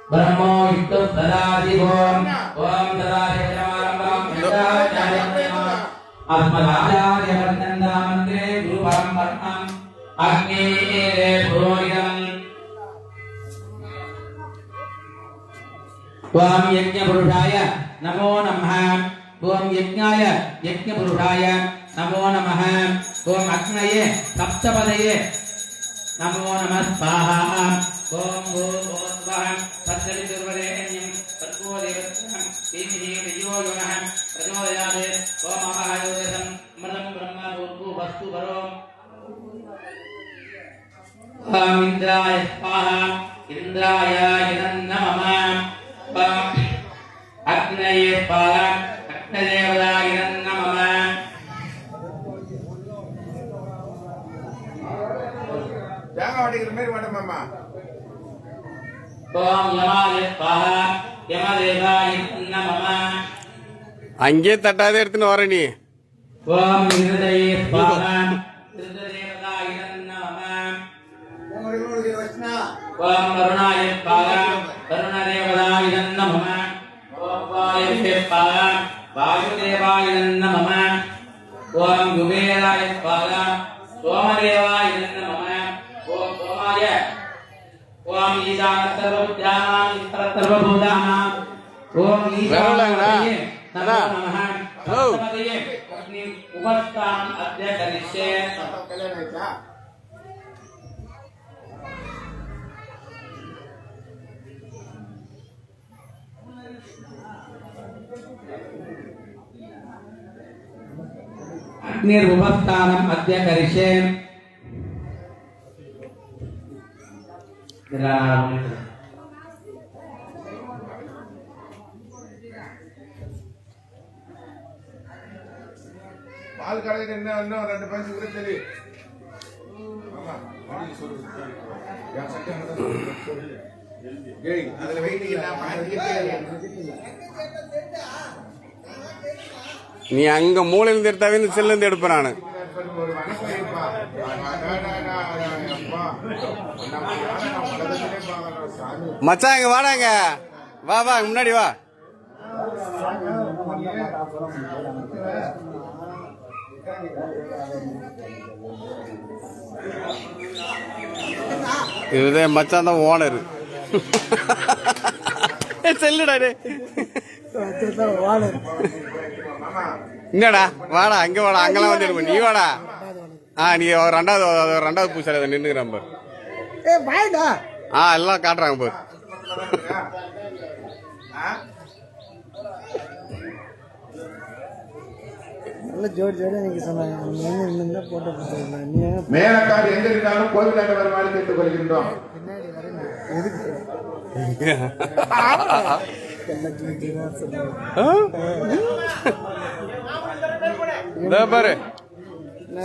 ब्रह्मो युक्तो सदाशिवो ओम सदाशिवसमारम्भं अस्मदाचार्यपर्यन्तामन्त्रे गुरुपरम्पराम् अग्नेये पुरोहितम् त्वां यज्ञपुरुषाय नमो नमः त्वां यज्ञाय यज्ञपुरुषाय नमो नमः त्वां अग्नये सप्तपदये नमो नमः स्वाहा ओम भूर्भुवः तत्सवितुर्वरेण्यं तत्को देवस्य धीमहि धियो यो नः प्रचोदयात् ओम महायोगं मदं ब्रह्म भूर्भुवस्तु वरो ओम इंद्राय स्वाहा इंद्राय नमः अग्नये स्वाहा अग्नदेवताय नमः मामा ओम यमाय स्वाहा यमदेवाय नमः अंगे तट्टादे எடுத்துன்னு வர நீ ओम हृदये स्वाहा हृदयदेवताय नमः ओम वरुणाय स्वाहा वरुणदेवताय नमः ओम वायुवे स्वाहा वायुदेवाय नमः ओम कुबेराय स्वाहा सोमदेवाय नमः ओम सोमाय ओम ईशान सर्वभूतानां सर्वभूतानां ओम ईशानाय नमो नमः सप्तपदये अग्नि उपस्थान अद्य करिष्ये अग्निर्उपस्थानम् अद्य करिष्ये பால் கடையில் என்ன இன்னும் 2 பைசா கூட தெரியும் அதுல நீ அங்க மூலையில எடுத்தாவே இந்த செல்ல இருந்து எடுப்பேன் நானு மச்சான் இங்க வாடாங்க வா வா முன்னாடி வா இதுதான் மச்சான் தான் ஓனர் செல்லுடா என்னடா வாடா அங்க வாடா அங்கெல்லாம் வந்து எடுப்ப நீ வாடா நீ ரெண்டாவது பூசாரி நின்னுக்கிறேன் பாரு எல்லாம் காட்டுறாங்க பாரு மேலக்காடு எங்க இருந்தாலும் கோவிலாண்ட வருமாறு கேட்டுக் கொள்கின்றோம் பாரு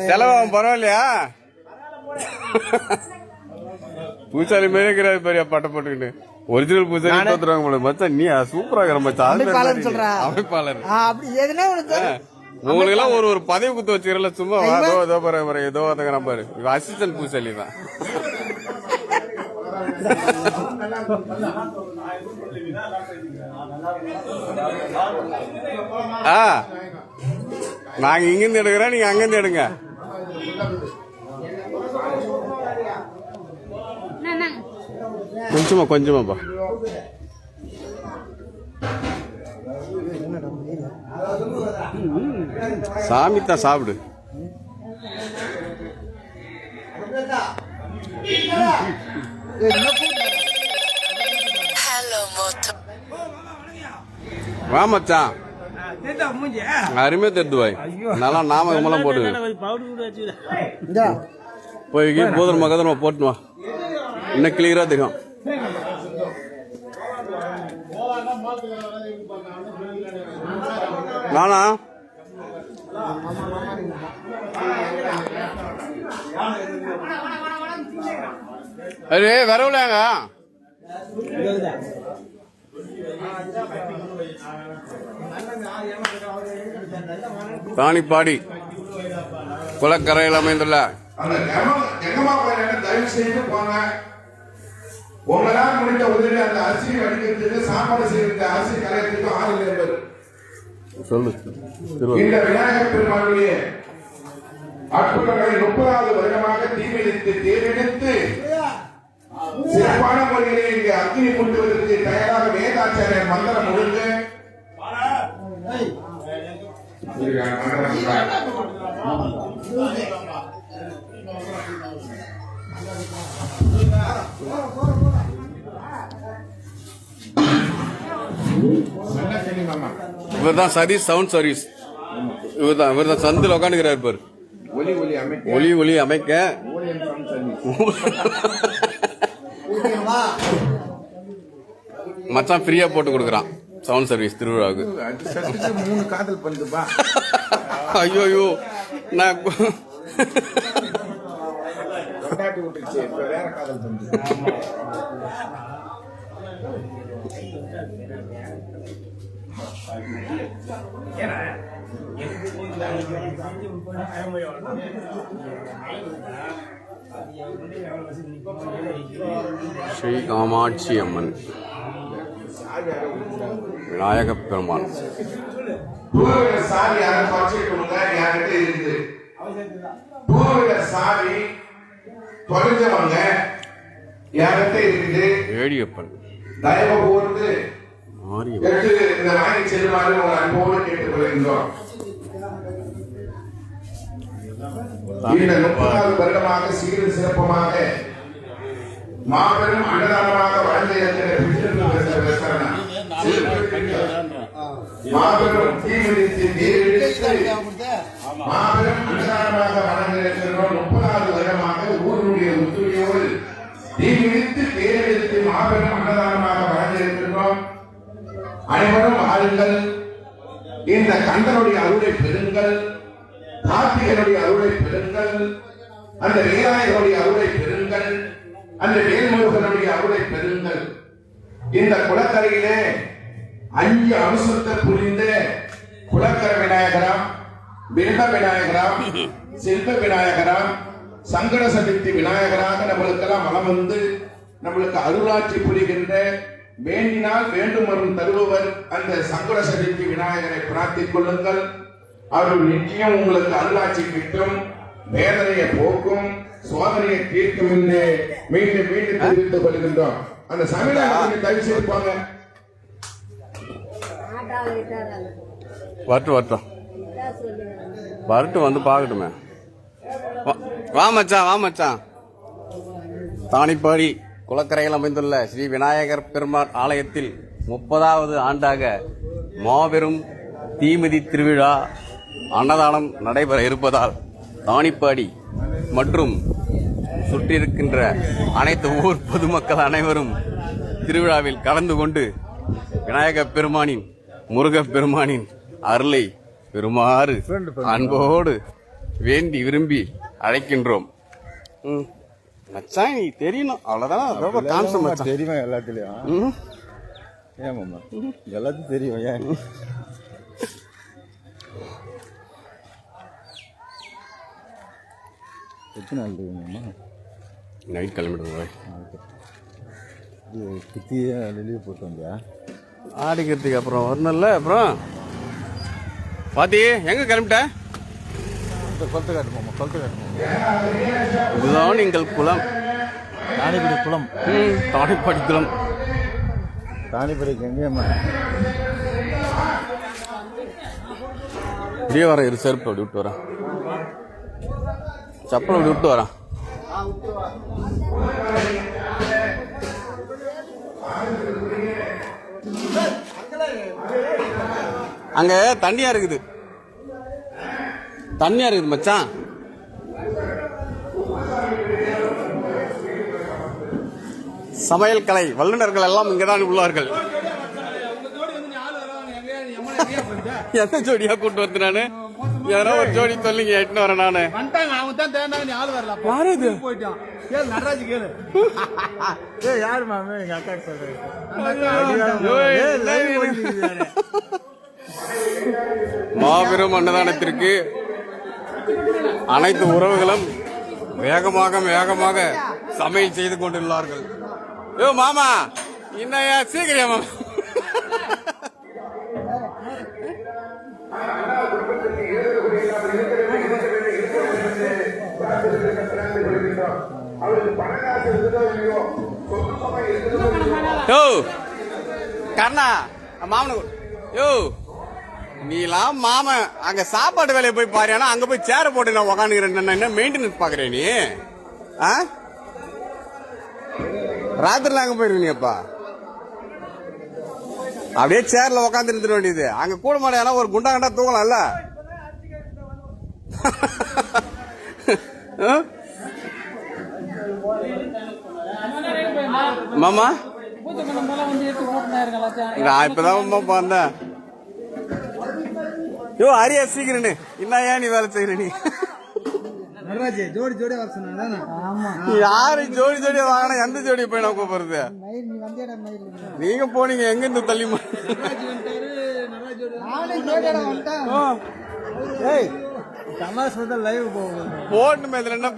செலவாகும் பரவாயில்லையா பூசாரி மாரி இருக்கிறாரு பெரிய பட்ட போட்டுக்கிட்டு ஒரிஜினல் பூசாரி தோத்துறாங்க போல மச்சான் நீ சூப்பரா இருக்கிற மச்சான் அமைப்பாளர் உங்களுக்கு எல்லாம் ஒரு பதவி குத்து வச்சுக்கிறல சும்மா ஏதோ பாரு ஏதோ அதுங்கிறான் பாரு அசிஸ்டன்ட் பூசாரி தான் நாங்க இங்கிருந்து எடுக்கிறோம் நீங்க அங்கிருந்து எடுங்க கொஞ்சமாப்பா சாமி தான் சாப்பிடு வா மச்சான் அருமையா தெரிந்து பாய் நல்லா நாம கமெல்லாம் போட்டு போய் போதுமா கதமா போட்டு வா இன்னும் கிளியரா தெரியும் நானா அரே வரவுலாங்க தானிப்பாடி குளக்கரையில் அமைந்துள்ள அந்த ஜெகமா கோயில தயவு செய்து போங்க. உங்களால் முடிந்த உதவி அந்த அரிசி வடிக்கிறதுக்கு சாப்பாடு செய்யறதுக்கு அரிசி கலையத்துக்கு ஆள் என்பது சொல்லு. இந்த விநாயகர் பெருமாளுடைய அற்புதங்களை 30வது வருடமாக தீவிரித்து தேர்ந்தெடுத்து சிறப்பான முறையிலே இங்கு அக்னி கூட்டுவதற்கு தயாராக வேதாச்சாரியர் மந்திரம் ஒழுங்கு இவர்தான் சதீஷ் சவுண்ட் சர்வீஸ். இவர்தான் சந்தில் உட்காந்துக்கிறார் பாரு. ஒலி அமைக்க மச்சான் ஃப்ரீயா போட்டு கொடுக்குறான் சவுண்ட் சர்வீஸ் திருவிழாவுக்கு. 3 காதல் பண்ணுதுப்பா. ஐயோ நான் வேற காதல் பண்ணுது. ஸ்ரீ காமாட்சி அம்மன் விநாயக பெருமான். சாவி யார்கிட்ட இருக்குது? சாவி தொலைஞ்சவங்க யார்கிட்ட இருக்குது? வேடியப்பன் தயவு கூர்ந்து இந்த வாங்கி செல்லுமாறு உங்கள் அன்போடு கேட்டுக் கொள்கின்றோம். இந்த 30வது வருடமாக சீரும் சிறப்புமாக மாபெரும் அன்னதானமாக வளர்ந்து மாபெரும் தீவிரித்து மாபெரும் அன்னதானமாக வளர்ந்திருக்கின்றோம். 30வது வருடமாக ஊருடைய ஒத்துழையோடு தீவிரித்து பேரெடுத்து மாபெரும் அன்னதானமாக வளர்ந்திருக்கின்றோம். அனைவரும் ஆளுங்கள். இந்த கந்தனுடைய அருளை பெறுங்கள். கார்த்திகனுடைய அருளை பெறுங்கள். அந்த விநாயகருடைய அருளை பெறுங்கள். அந்த வேல்முருகனுடைய அருளை பெறுங்கள். இந்த குளக்கரையிலே 5 அம்சத்தை புரிந்த குளக்கரை விநாயகராம், பிருக விநாயகராம், சில்ப விநாயகராம், சங்கட சதுர்த்தி விநாயகராக நம்மளுக்கெல்லாம் வலம் வந்து நம்மளுக்கு அருளாட்சி புரிகின்ற வேண்டினால் வேண்டும் வரும் தருபவர் அந்த சங்கட சதுர்த்தி விநாயகரை பிரார்த்திக் கொள்ளுங்கள். அவர்கள் நிச்சயம் உங்களுக்கு அருளாட்சி கிட்டும், வேதனையை போக்கும், சோதனையை தீர்க்கும் என்று மீண்டும் மீண்டும் தெரிவித்துக் கொள்கின்றோம். அந்த சமையல் தயவு செய்திருப்பாங்க. வரட்டும் வந்து பார்க்கட்டுமே. வா மச்சான். தானிப்பாடி குளக்கரையில் அமைந்துள்ள ஸ்ரீ விநாயகர் பெருமாள் ஆலயத்தில் 30வது ஆண்டாக மாபெரும் தீமிதி திருவிழா அன்னதானம் நடைபெற இருப்பதால் தானிப்பாடி மற்றும் சுற்றியிருக்கின்ற அனைத்து ஊர் பொதுமக்கள் அனைவரும் திருவிழாவில் கலந்து கொண்டு விநாயகப் பெருமானின் முருகப் பெருமானின் அருளை பெறுமாறு அன்போடு வேண்டி விரும்பி அழைக்கின்றோம். மச்சான் நீ தெரியணும் அவ்வளவுதான் கான்சம் மச்சான். தெரியுமா எல்லாத்துலயும்? ஏமாமா எல்லாத்தையும் தெரியும். ஏன் எத்தனை நாள் இருக்குமா? நைட் கிளம்பிடுவோம். இது கித்தியே லீவ் போட்டு வந்தியா? ஆடிக்கிறதுக்கு அப்புறம் வரணும்ல. அப்புறம் பாத்தி எங்க கிளம்பிட்ட? கொளத்து காட்டுமா? கொளத்து காட்டுமா? இதுதான் எங்கள் குளம். தானிப்படி குளம். தானிப்பாடி குளம். தானிப்படிக்கு எங்கேயம்மா? இப்படியே வரேன். இரு செருப்பு அப்படி விட்டு வரேன். சப்பல் அப்படி விட்டு வரேன். அங்க தண்ணியா இருக்குது மச்சான். சமையல் கலை வல்லுநர்கள் எல்லாம் இங்கதான் உள்ளார்கள். எந்த ஜோடியா கூட்டு வந்து நானு யாரோ ஒரு ஜோடி சொல்லிங்க எட்டுன்னு வரேன் நானு. யாரு மாமே? எங்க அக்கா சொல்றேன். மாபெரும் அன்னதானத்திற்கு அனைத்து உறவுகளும் வேகமாக வேகமாக சமையல் செய்து கொண்டுள்ளார்கள். யோ மாமா இன்னையா சீக்கிரம் மாமா. யோ கண்ணா மாமனு யோ நீலாம் மாமன் அங்க சாப்பாடு வேலையை போய் பாரு. ஆனா அங்க போய் சேர போட்டு நான் உக்காந்துக்கிறேன். என்ன மெயின்டெனன்ஸ் பாக்குறேன் நீ? ராத்திரில அங்க போயிருவீங்கப்பா. அப்படியே சேர்ல உக்காந்து இருந்துட வேண்டியது. அங்க கூட மாட்டேன் ஒரு குண்டா கண்டா தூக்கலாம்ல. மாமா நான் இப்பதான் வந்தேன். யோ அரியா சீக்கிரம் என்ன நீ வேலை செய்யற நீ? ஜோடி ஜோடி வர சொன்னா யாரு ஜோடி ஜோடியா வாங்கினா எந்த ஜோடி போய் நான் கூப்பிடுறது? நீங்க போனீங்க எங்க இருந்து தள்ளி தமாஷ் வந்து லைவ் போகும் போட்டுமே இதுல என்ன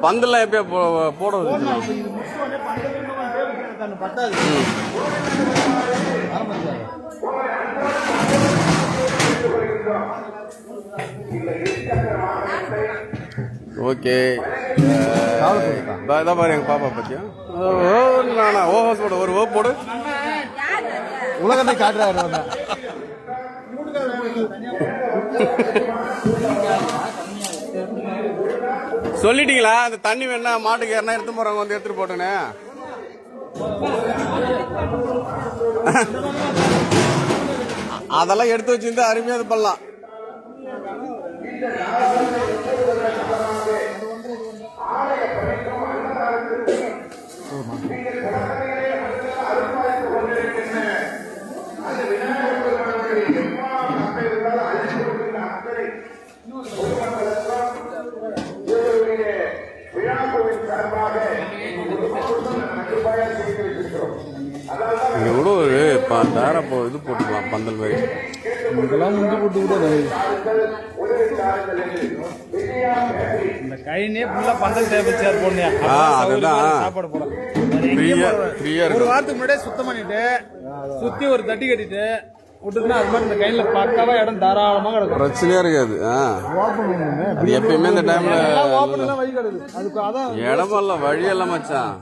பந்தெல்லாம் எப்பயா போடுறது? ஓகே பாரு எங்க பாப்பா பத்தியா ஓஹோ போடு ஒரு ஓ போடு. உலகத்தை காட்டுறாரு. சொல்லிட்டீங்களா அந்த தண்ணி வேணா மாட்டுக்கு யாருன்னா எடுத்து போறவங்க வந்து எடுத்துட்டு போட்டேன்னு? அதெல்லாம் எடுத்து வச்சிருந்தா அருமையா இது பண்ணலாம். இங்க கூட ஒரு 10,000 இது போட்டுக்கலாம் பந்தல் மாதிரி. இதெல்லாம் முந்தி போட்டு கூட இந்த கைனே ஃபுல்லா பந்தல் டேபிள் சேர் போடணும். அதுதான் சாப்பாடு போலாம். ஃப்ரீயா ஒரு வாரத்துக்கு முன்னாடியே சுத்தம் பண்ணிட்டு சுத்தி ஒரு தட்டி கட்டிட்டு விட்டுனா அது மாதிரி இந்த கையில பக்காவா இடம் தாராளமா கிடக்கும். பிரச்சனையா இருக்காது. அது எப்பயுமே இந்த டைம்ல வழி கிடக்குது. அதுக்கு அதான் இடமெல்லாம் வழியெல்லாம் மச்சான்.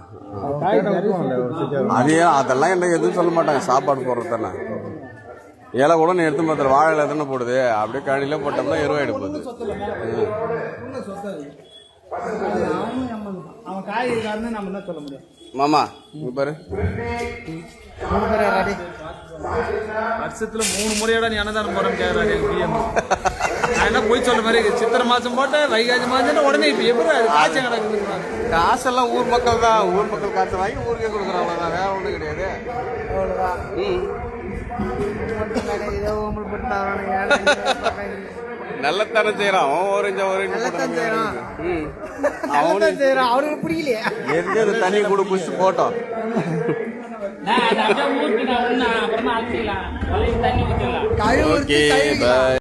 அதெல்லாம் என்ன எதுவும் சொல்ல மாட்டாங்க. சாப்பாடு போடுறது தானே. இலை கூட நீ எடுத்து பார்த்து வாழை இலை தானே போடுது. அப்படியே கழில போட்டோம்னா எருவாயிடும் போகுது. அவன் காய் இருக்காருன்னு நம்ம என்ன சொல்ல முடியும்? மாமா இங்க பாரு வருஷத்துல 3 முறையோட நீ அன்னதானம் போறேன்னு கேட்கறாரு. நான் என்ன போய் சொல்ற மாதிரி சித்திரை மாசம் போட்டு வைகாசி மாசம் உடனே இப்ப எப்படி காய்ச்சல் கிடக்குது? காசெல்லாம் ஊர் மக்கள் தான். ஊர் மக்கள் காசு வாங்கி ஊருக்கே கொடுக்குறாங்க. வேற ஒண்ணும் கிடையாது. நல்லத்தனம் செய்யறான். அவருக்கு பிடிக்கலையே. எந்த தண்ணி கூட குடிச்சு போட்டோம். ஊருக்கு நான் அப்புறமா அழைச்சிக்கலாம். தண்ணி ஊற்றலாம். Okay bye.